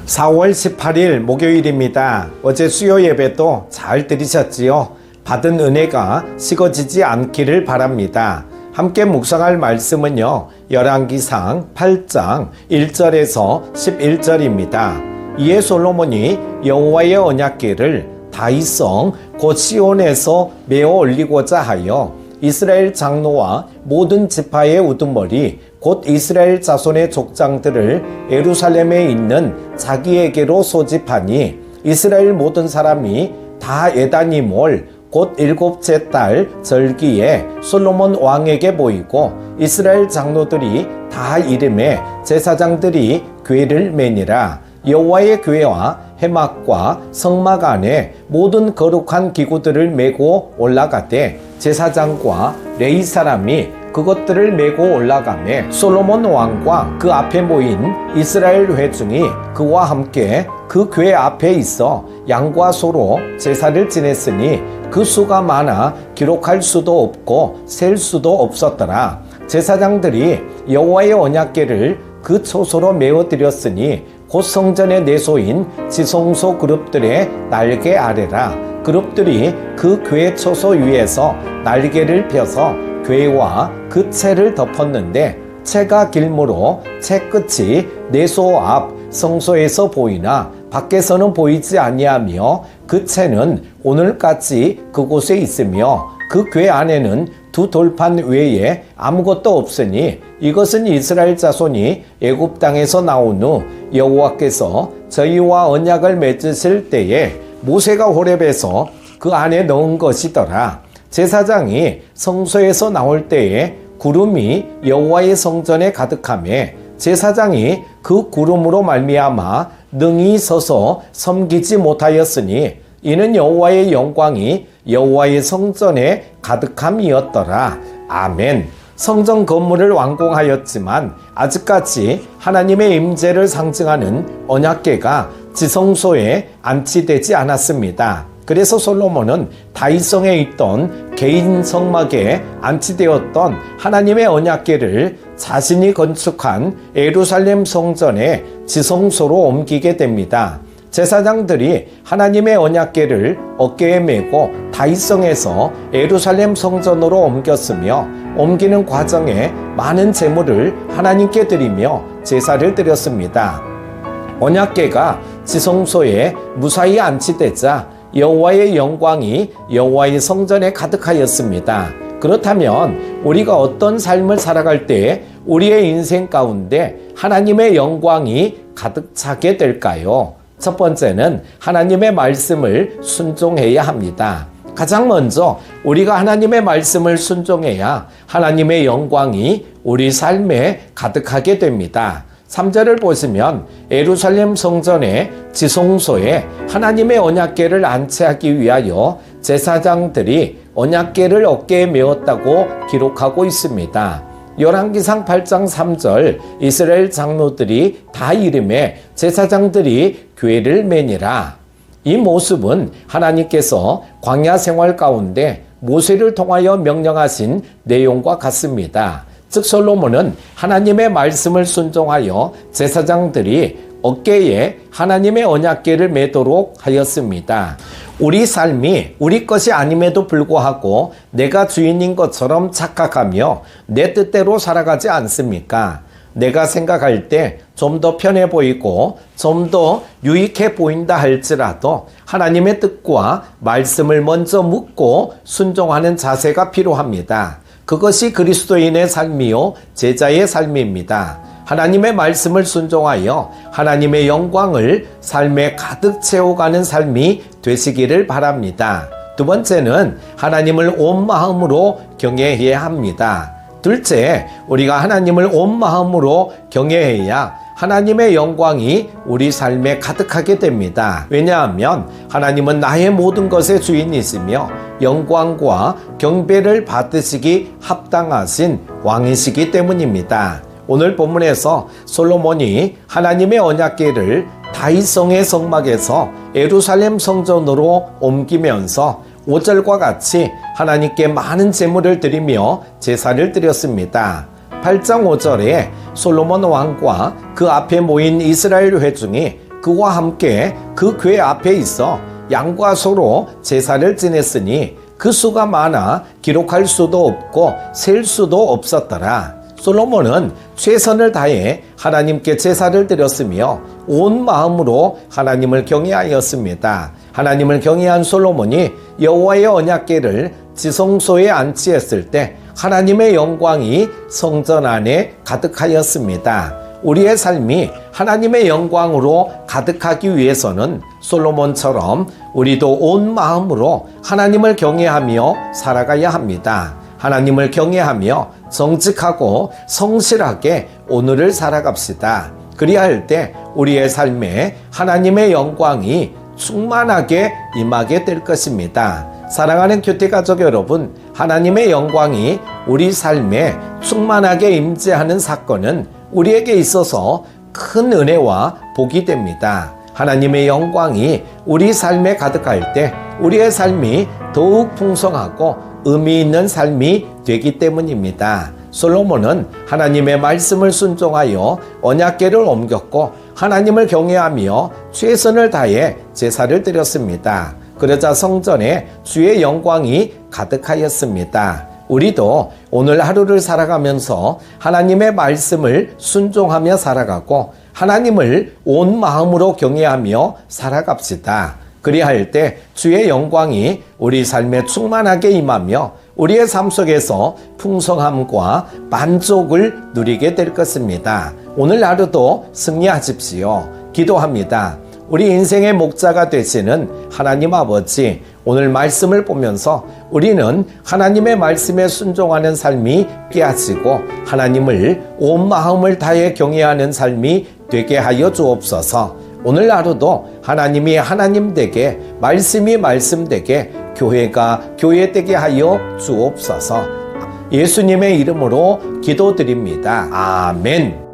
4월 18일 목요일입니다. 어제 수요 예배도 잘 들으셨지요? 받은 은혜가 식어지지 않기를 바랍니다. 함께 묵상할 말씀은요, 열왕기상 8장 1절에서 11절입니다. 이에 솔로몬이 여호와의 언약궤를 다윗성 곧 시온에서 메어 올리고자 하여 이스라엘 장로와 모든 지파의 우두머리 곧 이스라엘 자손의 족장들을 예루살렘에 있는 자기에게로 소집하니 이스라엘 모든 사람이 다 에다니몰 곧 일곱째 달 절기에 솔로몬 왕에게 모이고 이스라엘 장로들이 다 이름에 제사장들이 궤를 매니라. 여호와의 궤와 해막과 성막 안에 모든 거룩한 기구들을 메고 올라가되 제사장과 레위 사람이 그것들을 메고 올라가매 솔로몬 왕과 그 앞에 모인 이스라엘 회중이 그와 함께 그 궤 앞에 있어 양과 소로 제사를 지냈으니 그 수가 많아 기록할 수도 없고 셀 수도 없었더라. 제사장들이 여호와의 언약궤를 그 초소로 메어 드렸으니 곧 성전의 내소인 지성소 그룹들의 날개 아래라. 그룹들이 그 궤 초소 위에서 날개를 펴서 궤와 그 채를 덮었는데 채가 길므로 채 끝이 내소 앞 성소에서 보이나 밖에서는 보이지 아니하며 그 채는 오늘까지 그곳에 있으며 그 궤 안에는 두 돌판 외에 아무것도 없으니 이것은 이스라엘 자손이 애굽 땅에서 나온 후 여호와께서 저희와 언약을 맺으실 때에 모세가 호렙에서 그 안에 넣은 것이더라. 제사장이 성소에서 나올 때에 구름이 여호와의 성전에 가득하며 제사장이 그 구름으로 말미암아 능히 서서 섬기지 못하였으니 이는 여호와의 영광이 여호와의 성전에 가득함이었더라. 아멘. 성전 건물을 완공하였지만 아직까지 하나님의 임재를 상징하는 언약궤가 지성소에 안치되지 않았습니다. 그래서 솔로몬은 다윗성에 있던 개인 성막에 안치되었던 하나님의 언약궤를 자신이 건축한 예루살렘 성전의 지성소로 옮기게 됩니다. 제사장들이 하나님의 언약궤를 어깨에 메고 다윗성에서 예루살렘 성전으로 옮겼으며 옮기는 과정에 많은 제물을 하나님께 드리며 제사를 드렸습니다. 언약궤가 지성소에 무사히 안치되자 여호와의 영광이 여호와의 성전에 가득하였습니다. 그렇다면 우리가 어떤 삶을 살아갈 때 우리의 인생 가운데 하나님의 영광이 가득 차게 될까요? 첫 번째는 하나님의 말씀을 순종해야 합니다. 가장 먼저 우리가 하나님의 말씀을 순종해야 하나님의 영광이 우리 삶에 가득하게 됩니다. 3절을 보시면 예루살렘 성전의 지성소에 하나님의 언약궤를 안치하기 위하여 제사장들이 언약궤를 어깨에 메었다고 기록하고 있습니다. 열왕기상 8장 3절 이스라엘 장로들이 다 이름에 제사장들이 궤를 매니라. 이 모습은 하나님께서 광야 생활 가운데 모세를 통하여 명령하신 내용과 같습니다. 즉 솔로몬은 하나님의 말씀을 순종하여 제사장들이 어깨에 하나님의 언약궤를 매도록 하였습니다. 우리 삶이 우리 것이 아님에도 불구하고 내가 주인인 것처럼 착각하며 내 뜻대로 살아가지 않습니까? 내가 생각할 때 좀 더 편해 보이고 좀 더 유익해 보인다 할지라도 하나님의 뜻과 말씀을 먼저 묻고 순종하는 자세가 필요합니다. 그것이 그리스도인의 삶이요 제자의 삶입니다. 하나님의 말씀을 순종하여 하나님의 영광을 삶에 가득 채워가는 삶이 되시기를 바랍니다. 두 번째는 하나님을 온 마음으로 경외해야 합니다. 둘째, 우리가 하나님을 온 마음으로 경외해야 하나님의 영광이 우리 삶에 가득하게 됩니다. 왜냐하면 하나님은 나의 모든 것의 주인이시며 영광과 경배를 받으시기 합당하신 왕이시기 때문입니다. 오늘 본문에서 솔로몬이 하나님의 언약궤를 다윗성의 성막에서 예루살렘 성전으로 옮기면서 5절과 같이 하나님께 많은 제물을 드리며 제사를 드렸습니다. 8장 5절에 솔로몬 왕과 그 앞에 모인 이스라엘 회중이 그와 함께 그 궤 앞에 있어 양과 소로 제사를 지냈으니 그 수가 많아 기록할 수도 없고 셀 수도 없었더라. 솔로몬은 최선을 다해 하나님께 제사를 드렸으며 온 마음으로 하나님을 경외하였습니다. 하나님을 경외한 솔로몬이 여호와의 언약궤를 지성소에 안치했을 때 하나님의 영광이 성전 안에 가득하였습니다. 우리의 삶이 하나님의 영광으로 가득하기 위해서는 솔로몬처럼 우리도 온 마음으로 하나님을 경외하며 살아가야 합니다. 하나님을 경외하며 정직하고 성실하게 오늘을 살아갑시다. 그리할 때 우리의 삶에 하나님의 영광이 충만하게 임하게 될 것입니다. 사랑하는 교태가족 여러분, 하나님의 영광이 우리 삶에 충만하게 임재하는 사건은 우리에게 있어서 큰 은혜와 복이 됩니다. 하나님의 영광이 우리 삶에 가득할 때 우리의 삶이 더욱 풍성하고 의미 있는 삶이 되기 때문입니다. 솔로몬은 하나님의 말씀을 순종하여 언약궤를 옮겼고 하나님을 경외하며 최선을 다해 제사를 드렸습니다. 그러자 성전에 주의 영광이 가득하였습니다. 우리도 오늘 하루를 살아가면서 하나님의 말씀을 순종하며 살아가고 하나님을 온 마음으로 경외하며 살아갑시다. 그리할 때 주의 영광이 우리 삶에 충만하게 임하며 우리의 삶 속에서 풍성함과 만족을 누리게 될 것입니다. 오늘 하루도 승리하십시오. 기도합니다. 우리 인생의 목자가 되시는 하나님 아버지, 오늘 말씀을 보면서 우리는 하나님의 말씀에 순종하는 삶이 있게 하시고 하나님을 온 마음을 다해 경외하는 삶이 되게 하여 주옵소서. 오늘 하루도 하나님이 하나님 되게, 말씀이 말씀 되게, 교회가 교회 되게 하여 주옵소서. 예수님의 이름으로 기도드립니다. 아멘.